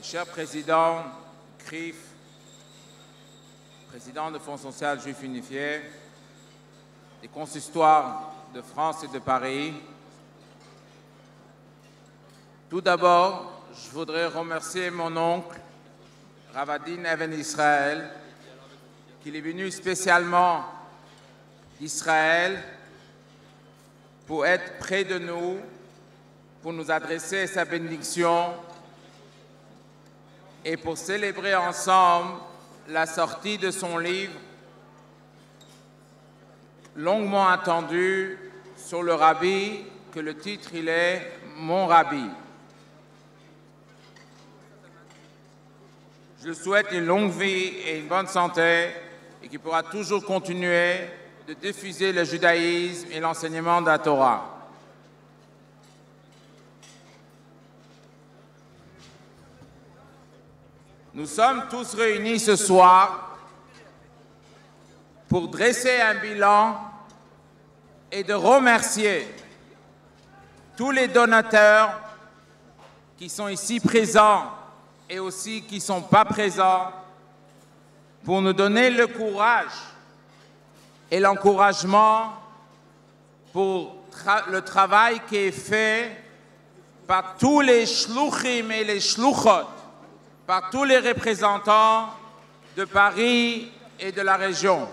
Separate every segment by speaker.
Speaker 1: Cher Président CRIF, Président du Fonds social juif unifié, des consistoires de France et de Paris, tout d'abord, je voudrais remercier mon oncle, Rav Adin Even Israël, qui est venu spécialement d'Israël pour être près de nous, pour nous adresser sa bénédiction et pour célébrer ensemble la sortie de son livre longuement attendu sur le Rabbi, que le titre il est « Mon Rabbi ». Je lui souhaite une longue vie et une bonne santé et qu'il pourra toujours continuer de diffuser le judaïsme et l'enseignement de la Torah. Nous sommes tous réunis ce soir pour dresser un bilan et de remercier tous les donateurs qui sont ici présents et aussi qui ne sont pas présents pour nous donner le courage et l'encouragement pour le travail qui est fait par tous les shluchim et les shluchot, par tous les représentants de Paris et de la région.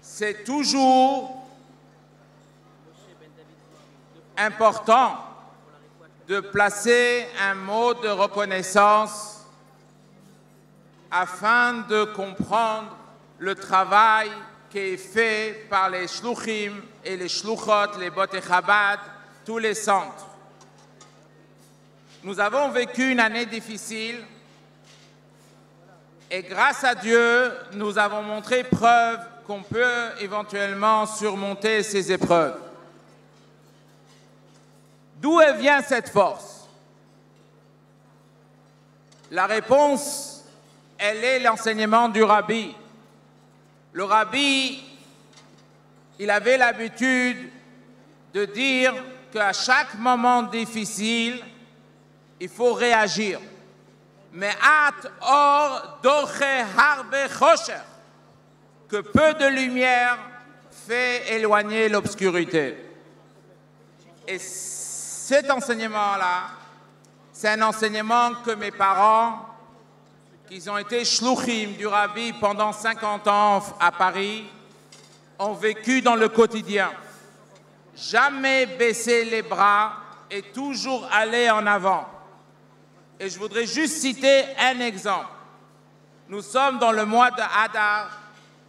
Speaker 1: C'est toujours important de placer un mot de reconnaissance afin de comprendre le travail qui est fait par les shluchim et les shluchot, les Botei Chabad, tous les centres. Nous avons vécu une année difficile et grâce à Dieu, nous avons montré preuve qu'on peut éventuellement surmonter ces épreuves. D'où vient cette force? La réponse, elle est l'enseignement du Rabbi. Le Rabbi, il avait l'habitude de dire qu'à chaque moment difficile, il faut réagir. Me'at or doche harbe chosher, que peu de lumière fait éloigner l'obscurité. Et cet enseignement-là, c'est un enseignement que mes parents, qui ont été shluchim du Rabbi pendant 50 ans à Paris, ont vécu dans le quotidien. Jamais baisser les bras et toujours aller en avant. Et je voudrais juste citer un exemple. Nous sommes dans le mois de Hadar,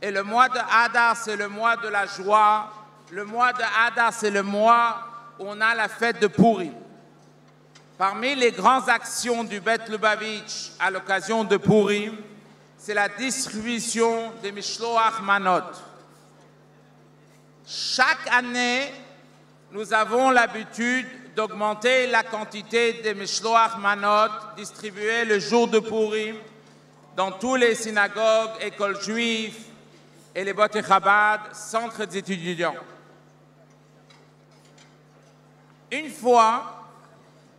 Speaker 1: et le mois de Hadar, c'est le mois de la joie. Le mois de Hadar, c'est le mois où on a la fête de Purim. Parmi les grandes actions du Beth Lubavitch à l'occasion de Purim, c'est la distribution des Mishloach Manot. Chaque année, nous avons l'habitude d'augmenter la quantité des Mishloach Manot distribués le jour de Purim dans toutes les synagogues, écoles juives et les Botei Chabad, centres d'étudiants. Une fois,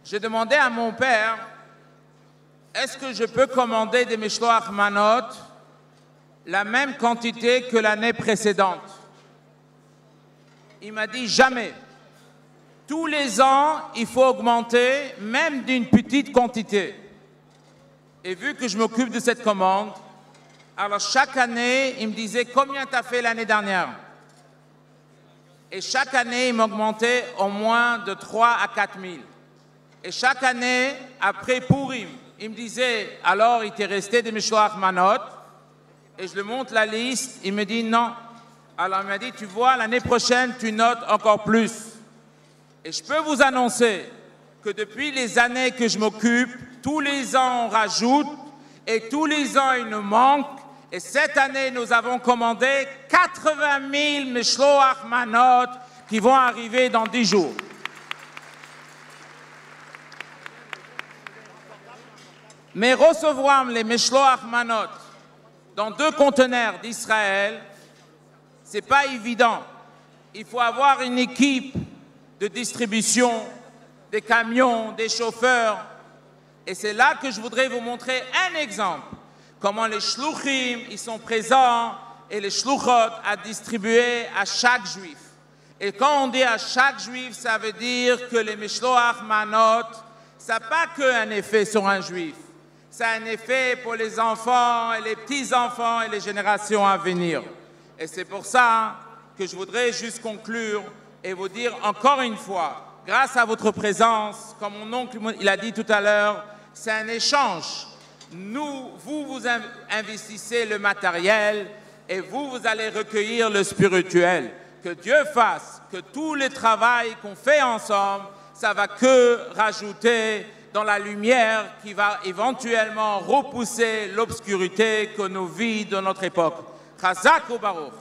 Speaker 1: j'ai demandé à mon père, est-ce que je peux commander des Mishloach Manot la même quantité que l'année précédente? Il m'a dit jamais. Tous les ans, il faut augmenter, même d'une petite quantité. Et vu que je m'occupe de cette commande, alors chaque année, il me disait combien tu as fait l'année dernière? Et chaque année, il m'augmentait au moins de 3 à 4 000. Et chaque année, après Purim, il me disait, alors il t'est resté des Mishloach Manot. Et je lui montre la liste, il me dit non. Alors il m'a dit, tu vois, l'année prochaine, tu notes encore plus. Et je peux vous annoncer que depuis les années que je m'occupe, tous les ans on rajoute et tous les ans il nous manque. Et cette année, nous avons commandé 80 000 Mishloach Manot qui vont arriver dans 10 jours. Mais recevoir les Mishloach Manot dans 2 conteneurs d'Israël, ce n'est pas évident. Il faut avoir une équipe de distribution, des camions, des chauffeurs, Et c'est là que je voudrais vous montrer un exemple. Comment les shluchim, ils sont présents et les shluchot à distribuer à chaque juif. Et quand on dit à chaque juif, ça veut dire que les mishloach manot, ça n'a pas qu'un effet sur un juif. Ça a un effet pour les enfants et les petits-enfants et les générations à venir. Et c'est pour ça que je voudrais juste conclure et vous dire encore une fois, grâce à votre présence, comme mon oncle il a dit tout à l'heure, c'est un échange. Vous investissez le matériel et vous allez recueillir le spirituel. Que Dieu fasse que tout le travail qu'on fait ensemble, ça va que rajouter dans la lumière qui va éventuellement repousser l'obscurité que nous vit dans notre époque. Chazak ou Baruch.